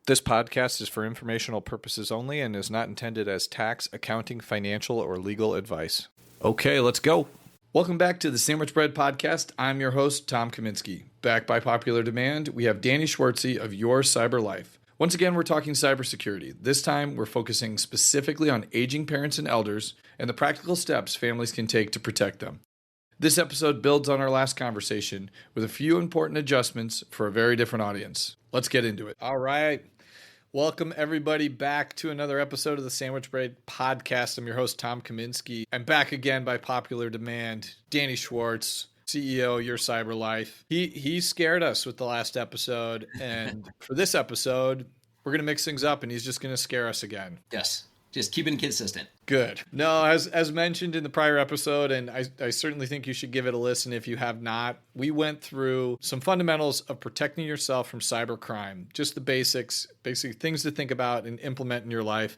This podcast is for informational purposes only and is not intended as tax, accounting, financial, or legal advice. Okay, let's go. Welcome back to the Sandwich Bread Podcast. I'm your host, Tom Kaminski. Back by popular demand, we have Danny Schwartze of Your Cyber Life. Once again, we're talking cybersecurity. This time, we're focusing specifically on aging parents and elders and the practical steps families can take to protect them. This episode builds on our last conversation with a few important adjustments for a very different audience. Let's get into it. All right. Welcome, everybody, back to another episode of the Sandwich Bread Podcast. I'm your host, Tom Kaminski. I'm back again by popular demand. Danny Schwartze, CEO of Your Cyber Life. He scared us with the last episode, and for this episode, we're going to mix things up, and he's just going to scare us again. Yes, just keeping consistent. Good. No, as mentioned in the prior episode, and I certainly think you should give it a listen if you have not, we went through some fundamentals of protecting yourself from cybercrime, just the basics, basically things to think about and implement in your life.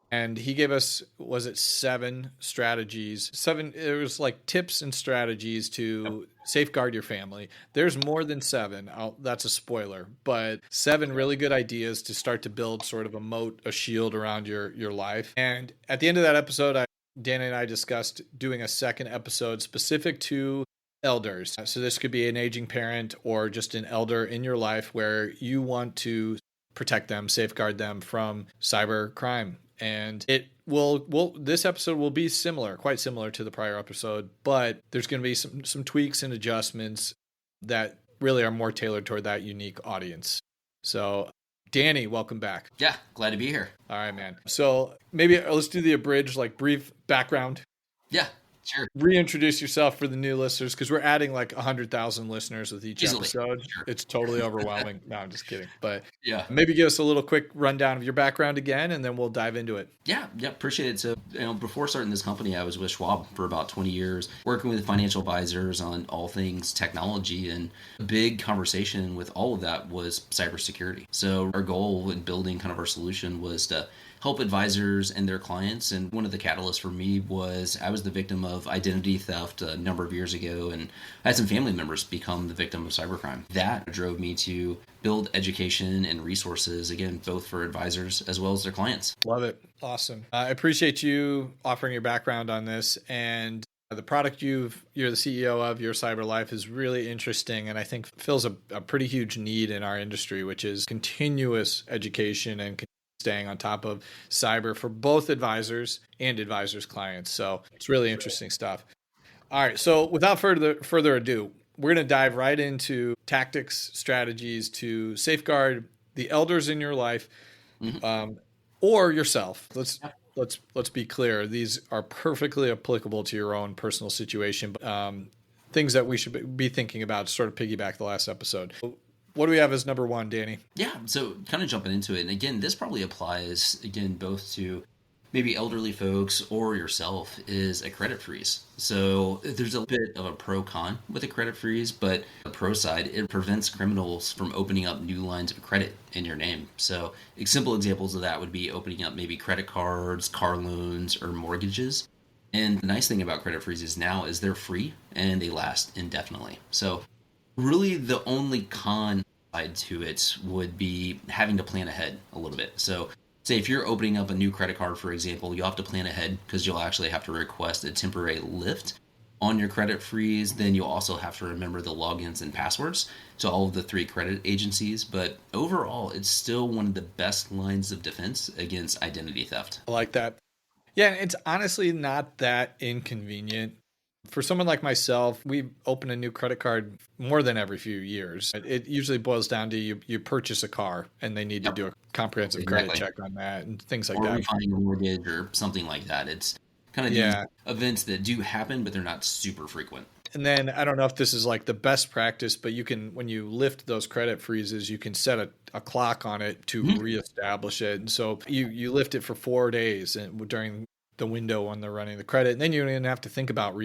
And he gave us, was it 7 strategies? It was like tips and strategies to safeguard your family. There's more than 7. That's a spoiler, but 7 really good ideas to start to build sort of a moat, a shield around your life. And at the end of that episode, Dan and I discussed doing a second episode specific to elders. So this could be an aging parent or just an elder in your life where you want to protect them, safeguard them from cyber crime. And it this episode will be quite similar to the prior episode, but there's going to be some tweaks and adjustments that really are more tailored toward that unique audience. So, Danny, welcome back. Yeah, glad to be here. All right, man. So maybe let's do the abridged, brief background. Yeah, sure. Reintroduce yourself for the new listeners, because we're adding 100,000 listeners with each episode. Sure. It's totally overwhelming. No, I'm just kidding. But yeah, maybe give us a little quick rundown of your background again, and then we'll dive into it. Yeah, appreciate it. So, before starting this company, I was with Schwab for about 20 years, working with financial advisors on all things technology, and a big conversation with all of that was cybersecurity. So our goal in building kind of our solution was to help advisors and their clients. And one of the catalysts for me was I was the victim of identity theft a number of years ago, and I had some family members become the victim of cybercrime. That drove me to build education and resources, again, both for advisors as well as their clients. Love it. Awesome. I appreciate you offering your background on this. And the product you're the CEO of, Your Cyber Life, is really interesting, and I think fills a pretty huge need in our industry, which is continuous education and staying on top of cyber for both advisors and advisors' clients. So it's really interesting stuff. All right. So without further ado, we're going to dive right into tactics, strategies to safeguard the elders in your life, or yourself. Let's be clear. These are perfectly applicable to your own personal situation. Things that we should be thinking about to sort of piggyback the last episode. What do we have as number 1, Danny? Yeah, so kind of jumping into it. And again, this probably applies, both to maybe elderly folks or yourself, is a credit freeze. So there's a bit of a pro-con with a credit freeze, but the pro side, it prevents criminals from opening up new lines of credit in your name. So simple examples of that would be opening up maybe credit cards, car loans, or mortgages. And the nice thing about credit freezes now is they're free and they last indefinitely. So really the only con side to it would be having to plan ahead a little bit. So say if you're opening up a new credit card, for example, you'll have to plan ahead because you'll actually have to request a temporary lift on your credit freeze. Then you'll also have to remember the logins and passwords to all of the 3 credit agencies. But overall, it's still one of the best lines of defense against identity theft. I like that. Yeah, it's honestly not that inconvenient. For someone like myself, we open a new credit card more than every few years. It usually boils down to you purchase a car and they need to do a comprehensive credit check on that and things like that. Or refunding a mortgage or something like that. It's kind of these events that do happen, but they're not super frequent. And then I don't know if this is the best practice, but you can, when you lift those credit freezes, you can set a clock on it to reestablish it. And so you lift it for 4 days and during the window when they're running the credit, and then you don't even have to think about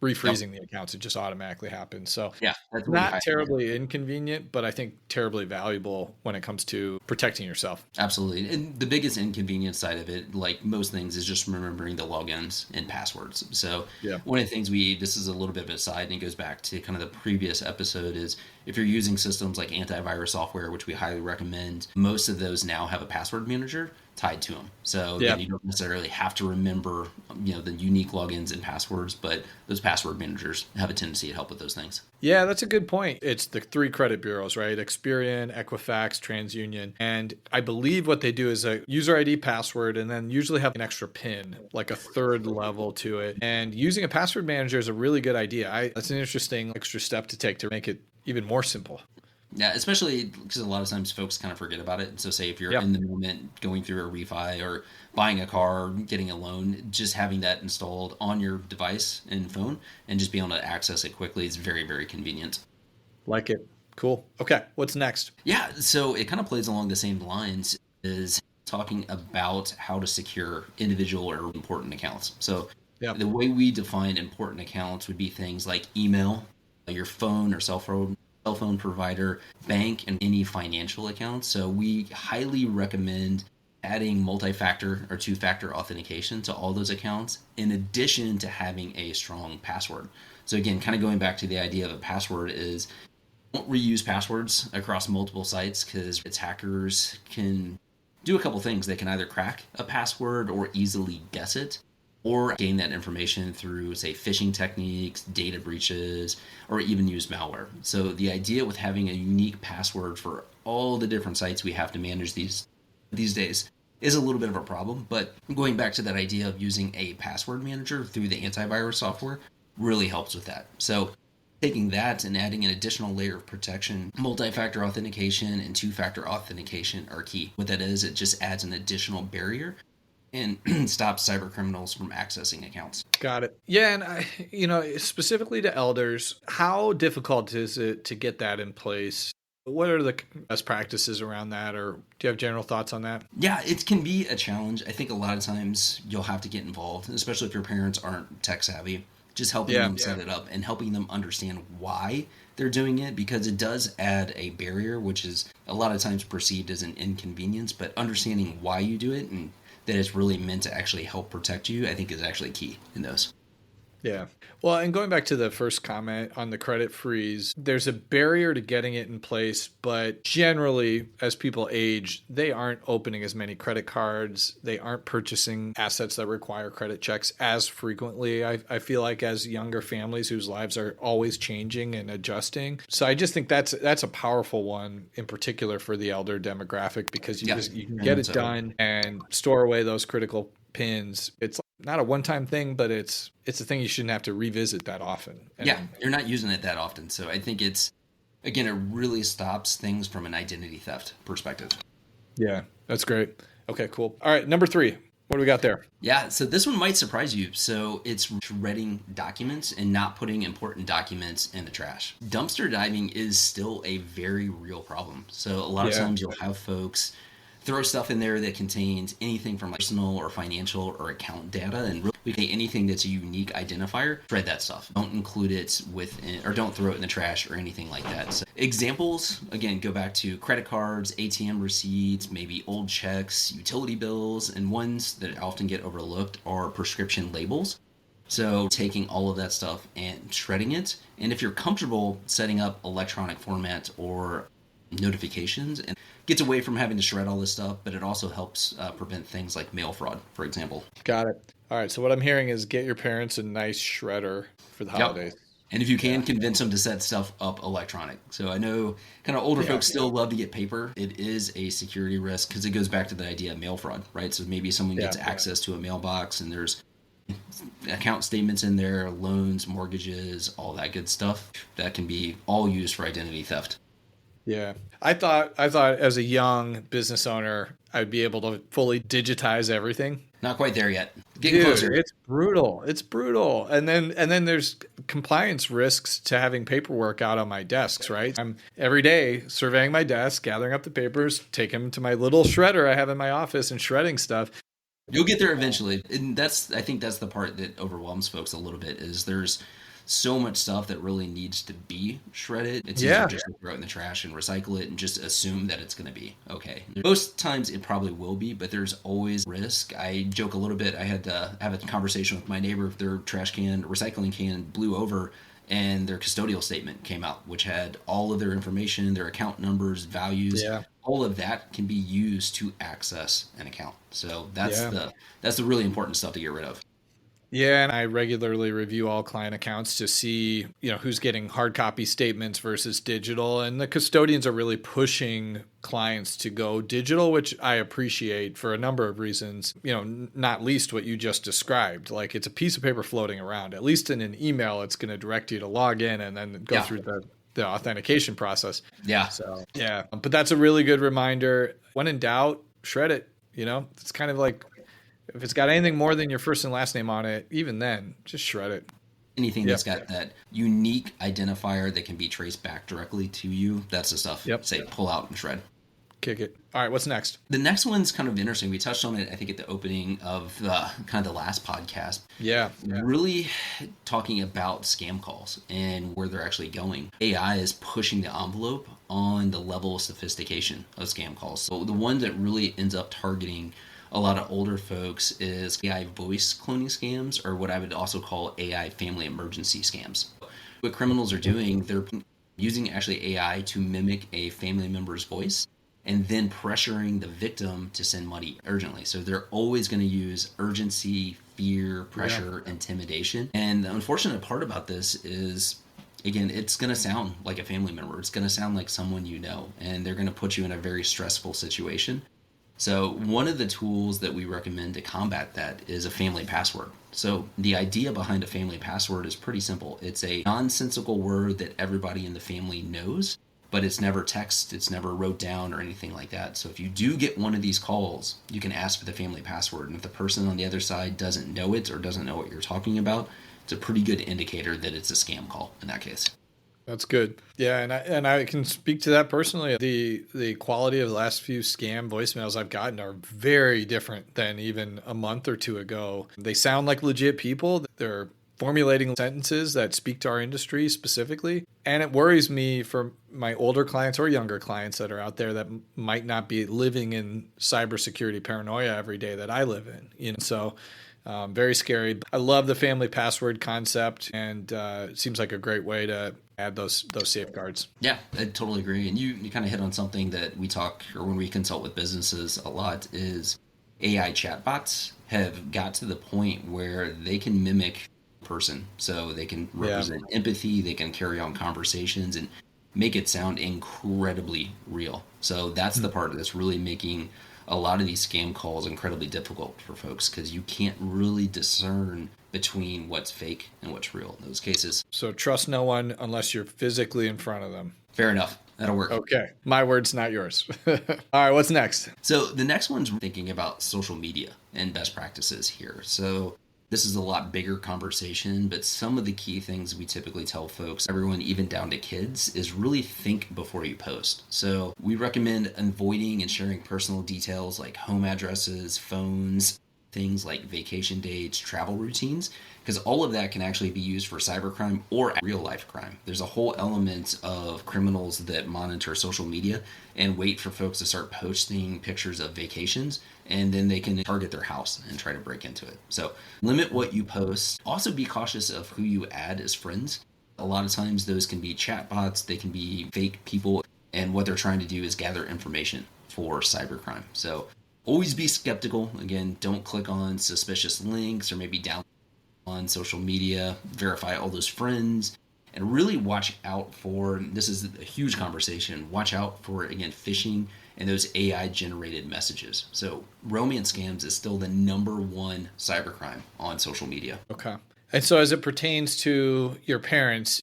refreezing the accounts. It just automatically happens. So Yeah, that's what we not highlight. terribly inconvenient, but I think terribly valuable when it comes to protecting yourself. Absolutely. And the biggest inconvenience side of it, like most things, is just remembering the logins and passwords. So Yeah. one of the things this is a little bit of a side, and it goes back to kind of the previous episode, is if you're using systems like antivirus software, which we highly recommend, most of those now have a password manager tied to them. So again, you don't necessarily have to remember, the unique logins and passwords, but those password managers have a tendency to help with those things. Yeah, that's a good point. It's the 3 credit bureaus, right? Experian, Equifax, TransUnion. And I believe what they do is a user ID password and then usually have an extra PIN, like a third level to it. And using a password manager is a really good idea. That's an interesting extra step to take to make it even more simple. Yeah, especially because a lot of times folks kind of forget about it. So say if you're in the moment going through a refi or buying a car, getting a loan, just having that installed on your device and phone and just being able to access it quickly is very, very convenient. Like it. Cool. Okay, what's next? Yeah, so it kind of plays along the same lines as talking about how to secure individual or important accounts. So the way we define important accounts would be things like email, your phone or cell phone provider, bank, and any financial accounts. So we highly recommend adding multi-factor or two-factor authentication to all those accounts, in addition to having a strong password. So again, kind of going back to the idea of a password is don't reuse passwords across multiple sites, because its hackers can do a couple things. They can either crack a password or easily guess it, or gain that information through, say, phishing techniques, data breaches, or even use malware. So the idea with having a unique password for all the different sites we have to manage these days is a little bit of a problem. But going back to that idea of using a password manager through the antivirus software really helps with that. So taking that and adding an additional layer of protection, multi-factor authentication and two-factor authentication are key. What that is, it just adds an additional barrier and stops cyber criminals from accessing accounts. Got it. Yeah, and specifically to elders, how difficult is it to get that in place? What are the best practices around that, or do you have general thoughts on that? Yeah, it can be a challenge. I think a lot of times you'll have to get involved, especially if your parents aren't tech savvy, just helping them set it up and helping them understand why they're doing it, because it does add a barrier, which is a lot of times perceived as an inconvenience, but understanding why you do it and that it's really meant to actually help protect you, I think is actually key in those. Yeah. Well, and going back to the first comment on the credit freeze, there's a barrier to getting it in place, but generally, as people age, they aren't opening as many credit cards. They aren't purchasing assets that require credit checks as frequently, I feel like, as younger families whose lives are always changing and adjusting. So I just think that's a powerful one in particular for the elder demographic, because you can get it done and store away those critical pins. It's not a one-time thing, but it's a thing you shouldn't have to revisit that often. And you're not using it that often. So I think it really stops things from an identity theft perspective. Yeah, that's great. Okay, cool. All right, number 3. What do we got there? Yeah, so this one might surprise you. So it's shredding documents and not putting important documents in the trash. Dumpster diving is still a very real problem. So a lot of times you'll have folks throw stuff in there that contains anything from personal or financial or account data, and really anything that's a unique identifier, shred that stuff. Don't include it or don't throw it in the trash or anything like that. So examples, again, go back to credit cards, ATM receipts, maybe old checks, utility bills, and ones that often get overlooked are prescription labels. So taking all of that stuff and shredding it, and if you're comfortable setting up electronic format or notifications, and gets away from having to shred all this stuff, but it also helps prevent things like mail fraud, for example. Got it. All right, so what I'm hearing is get your parents a nice shredder for the holidays. And if you can, convince them to set stuff up electronic. So I know kind of older folks still love to get paper. It is a security risk because it goes back to the idea of mail fraud, right? So maybe someone gets access to a mailbox and there's account statements in there, loans, mortgages, all that good stuff that can be all used for identity theft. Yeah. I thought as a young business owner, I'd be able to fully digitize everything. Not quite there yet. Getting closer. It's brutal. It's brutal. And then there's compliance risks to having paperwork out on my desks, right? I'm every day surveying my desk, gathering up the papers, taking them to my little shredder I have in my office and shredding stuff. You'll get there eventually. And I think that's the part that overwhelms folks a little bit is there's so much stuff that really needs to be shredded. It's easier Yeah. just to throw it in the trash and recycle it and just assume that it's going to be okay. Most times it probably will be, but there's always risk. I joke a little bit. I had to have a conversation with my neighbor. Their trash can, recycling can blew over, and their custodial statement came out, which had all of their information, their account numbers, values. Yeah. All of that can be used to access an account. So Yeah. that's the really important stuff to get rid of. Yeah, and I regularly review all client accounts to see, who's getting hard copy statements versus digital. And the custodians are really pushing clients to go digital, which I appreciate for a number of reasons, not least what you just described. Like, it's a piece of paper floating around. At least in an email, it's going to direct you to log in and then go through the authentication process. Yeah. So, yeah. But that's a really good reminder. When in doubt, shred it. It's kind of like, if it's got anything more than your first and last name on it, even then, just shred it. Anything that's got that unique identifier that can be traced back directly to you, that's the stuff. Say, pull out and shred. Kick it. All right, what's next? The next one's kind of interesting. We touched on it, I think, at the opening of kind of the last podcast. Yeah. Really talking about scam calls and where they're actually going. AI is pushing the envelope on the level of sophistication of scam calls. So the one that really ends up targeting a lot of older folks is AI voice cloning scams, or what I would also call AI family emergency scams. What criminals are doing, they're using actually AI to mimic a family member's voice and then pressuring the victim to send money urgently. So they're always going to use urgency, fear, pressure, intimidation. And the unfortunate part about this is, again, it's going to sound like a family member. It's going to sound like someone you know, and they're going to put you in a very stressful situation. So one of the tools that we recommend to combat that is a family password. So the idea behind a family password is pretty simple. It's a nonsensical word that everybody in the family knows, but it's never text, it's never wrote down or anything like that. So if you do get one of these calls, you can ask for the family password. And if the person on the other side doesn't know it or doesn't know what you're talking about, it's a pretty good indicator that it's a scam call in that case. That's good. Yeah, and I can speak to that personally. The quality of the last few scam voicemails I've gotten are very different than even a month or two ago. They sound like legit people. They're formulating sentences that speak to our industry specifically. And it worries me for my older clients or younger clients that are out there that might not be living in cybersecurity paranoia every day that I live in. So very scary. I love the family password concept, and it seems like a great way to add those safeguards. Yeah, I totally agree. And you kind of hit on something that we talk, or when we consult with businesses a lot, is AI chatbots have got to the point where they can mimic a person. So they can represent empathy, they can carry on conversations and make it sound incredibly real. So that's the part that's really making a lot of these scam calls incredibly difficult for folks, because you can't really discern between what's fake and what's real in those cases. So trust no one unless you're physically in front of them. Fair enough. That'll work. Okay. My words, not yours. All right. What's next? So the next one's thinking about social media and best practices here. So this is a lot bigger conversation, but some of the key things we typically tell folks, everyone, even down to kids, is really think before you post. So we recommend avoiding and sharing personal details like home addresses, phones, things like vacation dates, travel routines, because all of that can actually be used for cybercrime or real life crime. There's a whole element of criminals that monitor social media and wait for folks to start posting pictures of vacations, and then they can target their house and try to break into it. So limit what you post. Also be cautious of who you add as friends. A lot of times those can be chatbots, they can be fake people, and what they're trying to do is gather information for cybercrime. So always be skeptical. Again, don't click on suspicious links or maybe down on social media, verify all those friends, and really watch out for, this is a huge conversation, watch out for, again, phishing and those AI generated messages. So romance scams is still the #1 cybercrime on social media. Okay. And so as it pertains to your parents,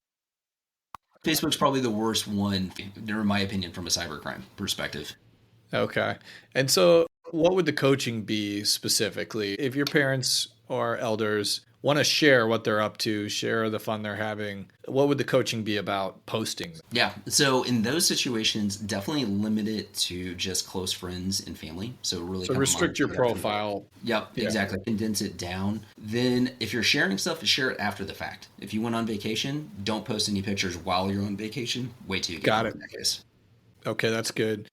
Facebook's probably the worst one, in my opinion, from a cybercrime perspective. Okay. And so what would the coaching be specifically? If your parents or elders want to share what they're up to, share the fun they're having, what would the coaching be about posting? Yeah. So in those situations, definitely limit it to just close friends and family. So really kind of Restrict your monitor that. profile. Yep, Yeah. exactly. Condense it down. Then if you're sharing stuff, share it after the fact. If you went on vacation, don't post any pictures while you're on vacation. Wait till you get home in that case. Okay, that's good.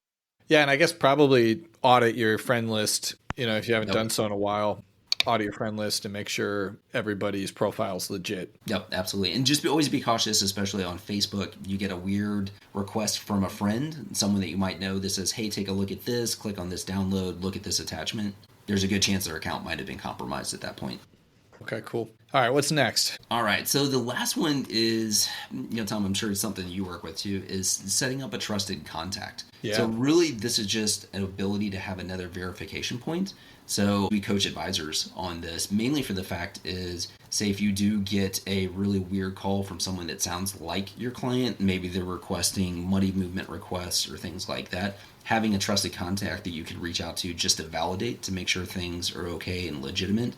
Yeah, and I guess probably audit your friend list, if you haven't done so in a while. Audit your friend list and make sure everybody's profile is legit. Yep, absolutely. And just always be cautious, especially on Facebook. You get a weird request from a friend, someone that you might know that says, hey, take a look at this, click on this download, look at this attachment. There's a good chance their account might have been compromised at that point. Okay, cool. All right, what's next? All right, so the last one is, Tom, I'm sure it's something you work with too, is setting up a trusted contact. Yeah. So really, this is just an ability to have another verification point. So we coach advisors on this, mainly for the fact is, say if you do get a really weird call from someone that sounds like your client, maybe they're requesting money movement requests or things like that, having a trusted contact that you can reach out to just to validate, to make sure things are okay and legitimate,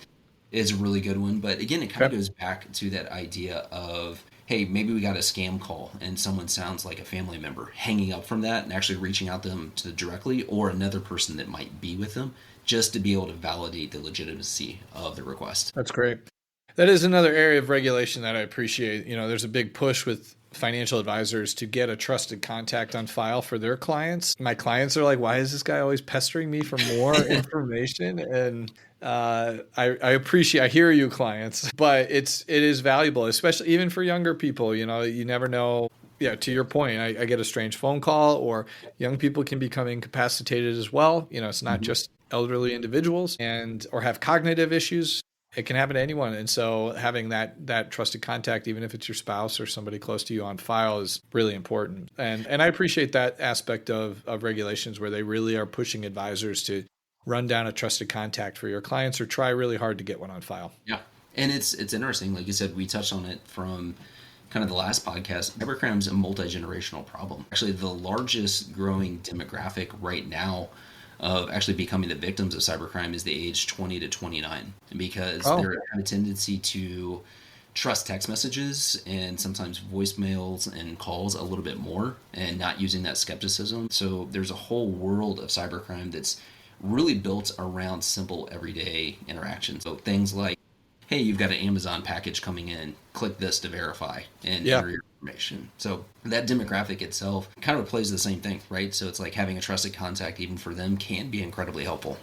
is a really good one. But again, it kind of goes back to that idea of, hey, maybe we got a scam call and someone sounds like a family member, hanging up from that and actually reaching out to them directly, or another person that might be with them, just to be able to validate the legitimacy of the request. That's great. That is another area of regulation that I appreciate. There's a big push with financial advisors to get a trusted contact on file for their clients. My clients are like, why is this guy always pestering me for more information? And I hear you, clients, but it is valuable, especially even for younger people. You never know. Yeah, to your point, I get a strange phone call, or young people can become incapacitated as well. It's not just elderly individuals or have cognitive issues. It can happen to anyone. And so having that trusted contact, even if it's your spouse or somebody close to you on file, is really important. And I appreciate that aspect of regulations where they really are pushing advisors to run down a trusted contact for your clients or try really hard to get one on file. Yeah. And it's interesting. Like you said, we touched on it from kind of the last podcast. Cybercrime is a multi-generational problem. Actually, the largest growing demographic right now of actually becoming the victims of cybercrime is the age 20 to 29, because they have a tendency to trust text messages and sometimes voicemails and calls a little bit more, and not using that skepticism. So there's a whole world of cybercrime that's really built around simple everyday interactions. So things like, hey, you've got an Amazon package coming in, click this to verify and enter your information. So that demographic itself kind of plays the same thing, right? So it's like having a trusted contact, even for them, can be incredibly helpful.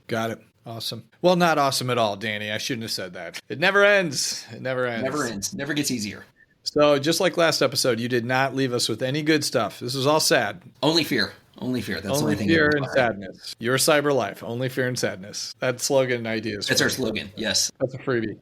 Got it. Awesome. Well, not awesome at all, Danny. I shouldn't have said that. It never ends. It never ends. Never ends. Never gets easier. So just like last episode, you did not leave us with any good stuff. This was all sad. Only fear. Only fear. That's only the only thing. Fear and sadness. Your cyber life. Only fear and sadness. That slogan and ideas. That's our slogan. Yes. That's a freebie.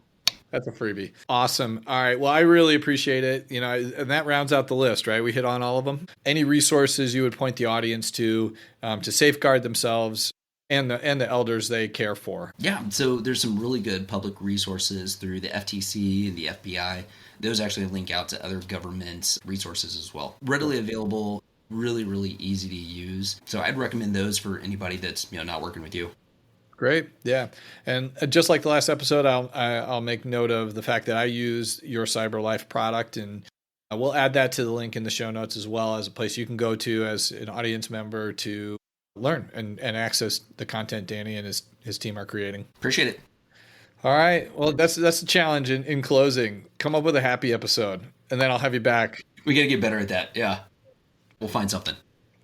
That's a freebie. Awesome. All right. Well, I really appreciate it. And that rounds out the list, right? We hit on all of them. Any resources you would point the audience to safeguard themselves and the elders they care for? Yeah. So there's some really good public resources through the FTC and the FBI. Those actually link out to other government resources as well. Readily available, really, really easy to use. So I'd recommend those for anybody that's not working with you. Great. Yeah. And just like the last episode, I'll make note of the fact that I use your CyberLife product, and we'll add that to the link in the show notes, as well as a place you can go to as an audience member to learn and access the content Danny and his team are creating. Appreciate it. All right. Well, that's the challenge in closing. Come up with a happy episode, and then I'll have you back. We got to get better at that. Yeah. We'll find something.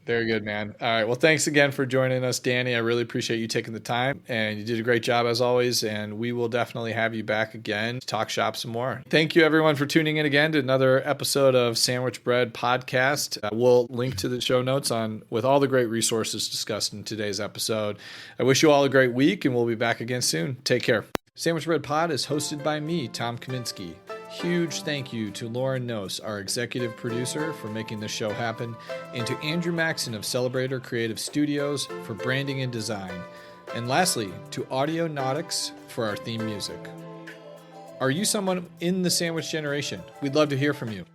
Very good, man. All right. Well, thanks again for joining us, Danny. I really appreciate you taking the time, and you did a great job as always. And we will definitely have you back again to talk shop some more. Thank you, everyone, for tuning in again to another episode of Sandwich Bread Podcast. We'll link to the show notes with all the great resources discussed in today's episode. I wish you all a great week, and we'll be back again soon. Take care. Sandwich Bread Pod is hosted by me, Tom Kaminski. Huge thank you to Lauren Nose, our executive producer, for making this show happen, and to Andrew Maxon of Celebrator Creative Studios for branding and design. And lastly, to Audionautics for our theme music. Are you someone in the sandwich generation? We'd love to hear from you.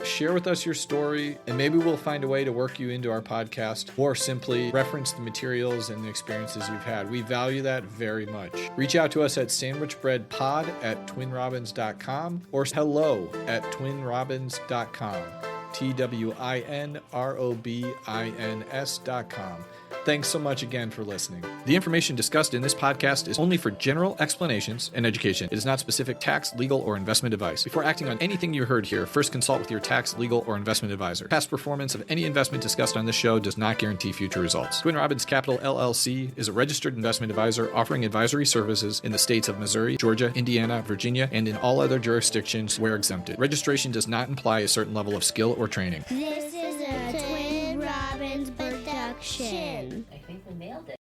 share with us your story, and maybe we'll find a way to work you into our podcast, or simply reference the materials and the experiences you've had. We value that very much. Reach out to us at sandwichbreadpod@twinrobins.com or hello@twinrobins.com. TWINROBINS.com. Thanks so much again for listening. The information discussed in this podcast is only for general explanations and education. It is not specific tax, legal, or investment advice. Before acting on anything you heard here, first consult with your tax, legal, or investment advisor. Past performance of any investment discussed on this show does not guarantee future results. Twin Robins Capital LLC is a registered investment advisor offering advisory services in the states of Missouri, Georgia, Indiana, Virginia, and in all other jurisdictions where exempted. Registration does not imply a certain level of skill or training. This is a Twin Robins production. I think we nailed it.